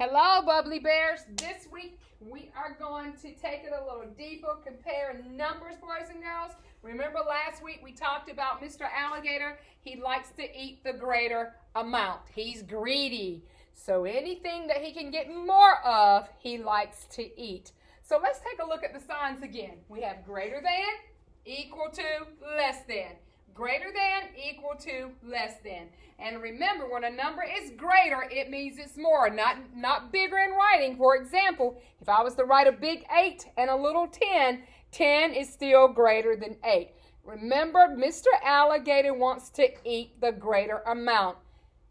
Hello, Bubbly Bears. This week we are going to take it a little deeper, compare numbers, boys and girls. Remember last week we talked about Mr. Alligator? He likes to eat the greater amount. He's greedy. So anything that he can get more of, he likes to eat. So let's take a look at the signs again. We have greater than, equal to, less than. Greater than, equal to, less than. And remember, when a number is greater, it means it's more, not bigger in writing. For example, if I was to write a big 8 and a little 10, 10 is still greater than 8. Remember, Mr. Alligator wants to eat the greater amount.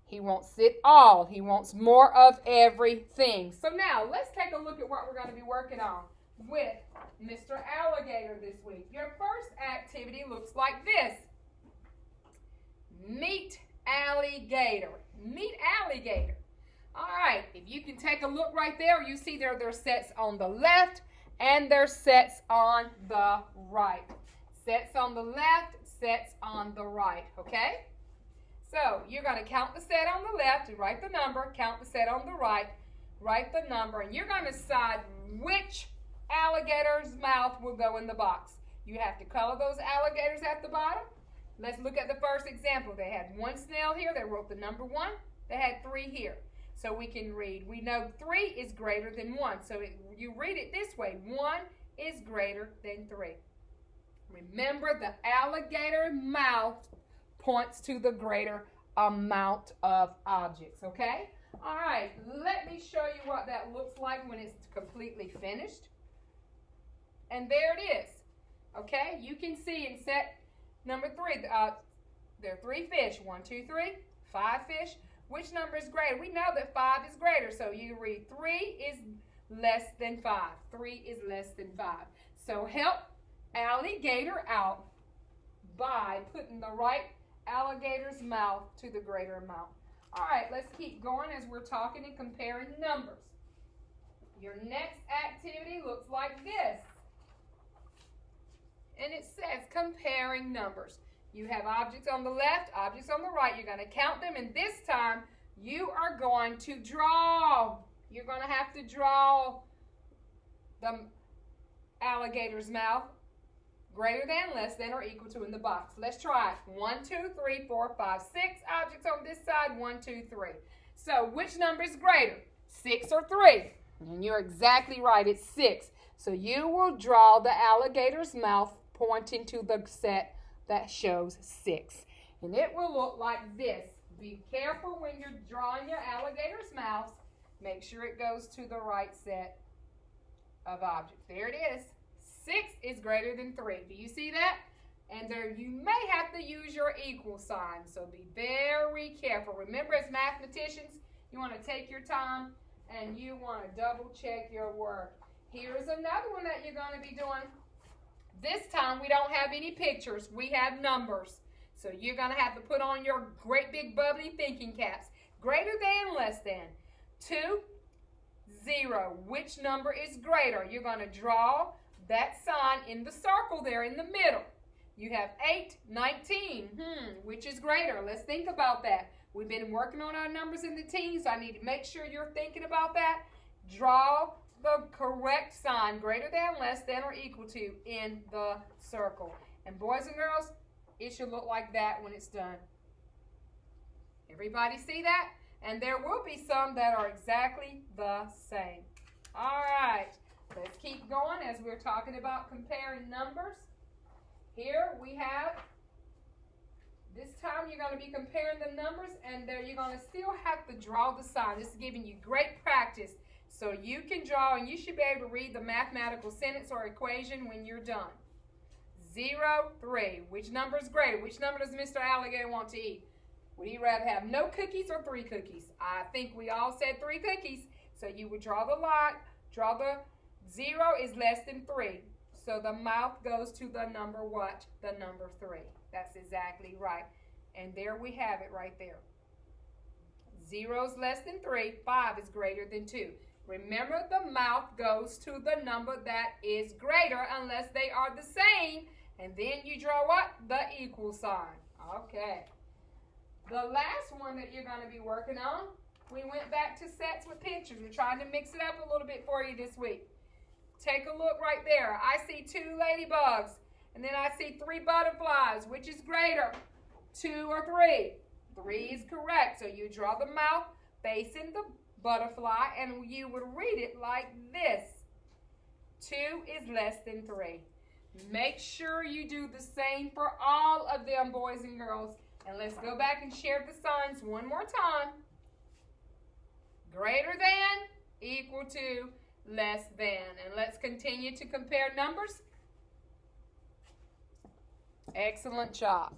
He wants it all. He wants more of everything. So now, let's take a look at what we're going to be working on with Mr. Alligator this week. Your first activity looks like this. Meet Alligator. Meet Alligator. All right, if you can take a look right there, you see there's sets on the left and there's sets on the right. Sets on the left, sets on the right, okay? So you're going to count the set on the left and write the number, count the set on the right, write the number, and you're going to decide which alligator's mouth will go in the box. You have to color those alligators at the bottom. Let's look at the first example. They had one snail here. They wrote the number 1. They had 3 here. So we can read. We know 3 is greater than 1. So you read it this way. 1 is greater than 3. Remember, the alligator mouth points to the greater amount of objects, okay? All right, let me show you what that looks like when it's completely finished. And there it is, okay? You can see in set number 3, there are 3 fish. 1, 2, 3, 5 fish. Which number is greater? We know that 5 is greater, so you read 3 is less than 5. 3 is less than 5. So help Alligator out by putting the right alligator's mouth to the greater amount. All right, let's keep going as we're talking and comparing numbers. Your next activity looks like this. And it says comparing numbers. You have objects on the left, objects on the right. You're going to count them, and this time you are going to draw. You're going to have to draw the alligator's mouth greater than, less than, or equal to in the box. Let's try it. 1, 2, 3, 4, 5, 6 objects on this side. 1, 2, 3. So which number is greater, 6 or 3? And you're exactly right. It's 6. So you will draw the alligator's mouth pointing to the set that shows 6. And it will look like this. Be careful when you're drawing your alligator's mouth. Make sure it goes to the right set of objects. There it is. 6 is greater than 3. Do you see that? And there you may have to use your equal sign. So be very careful. Remember, as mathematicians, you want to take your time and you want to double check your work. Here's another one that you're going to be doing. This time we don't have any pictures. We have numbers. So you're going to have to put on your great big bubbly thinking caps. Greater than, less than. 2, 0. Which number is greater? You're going to draw that sign in the circle there in the middle. You have 8, 19. Which is greater? Let's think about that. We've been working on our numbers in the teens, so I need to make sure you're thinking about that. Draw the correct sign, greater than, less than, or equal to, in the circle. And boys and girls, it should look like that when it's done. Everybody see that? And there will be some that are exactly the same. All right, let's keep going as we're talking about comparing numbers. Here we have, this time you're going to be comparing the numbers, and there you're going to still have to draw the sign. This is giving you great practice. So you can draw, and you should be able to read the mathematical sentence or equation when you're done. 0, 3. Which number is greater? Which number does Mr. Alligator want to eat? Would he rather have no cookies or 3 cookies? I think we all said 3 cookies. So you would draw the line. Draw the 0 is less than 3. So the mouth goes to the number what? The number 3. That's exactly right. And there we have it right there. 0 is less than 3. 5 is greater than 2. Remember, the mouth goes to the number that is greater unless they are the same. And then you draw what? The equal sign. Okay. The last one that you're going to be working on We went back to sets with pictures. We're trying to mix it up a little bit for you this week. Take a look right there. I see 2 ladybugs, and then I see 3 butterflies. Which is greater, 2 or 3? 3 is correct. So you draw the mouth facing the butterfly, and you would read it like this. 2 is less than 3. Make sure you do the same for all of them, boys and girls. And let's go back and share the signs one more time. Greater than, equal to, less than. And let's continue to compare numbers. Excellent job.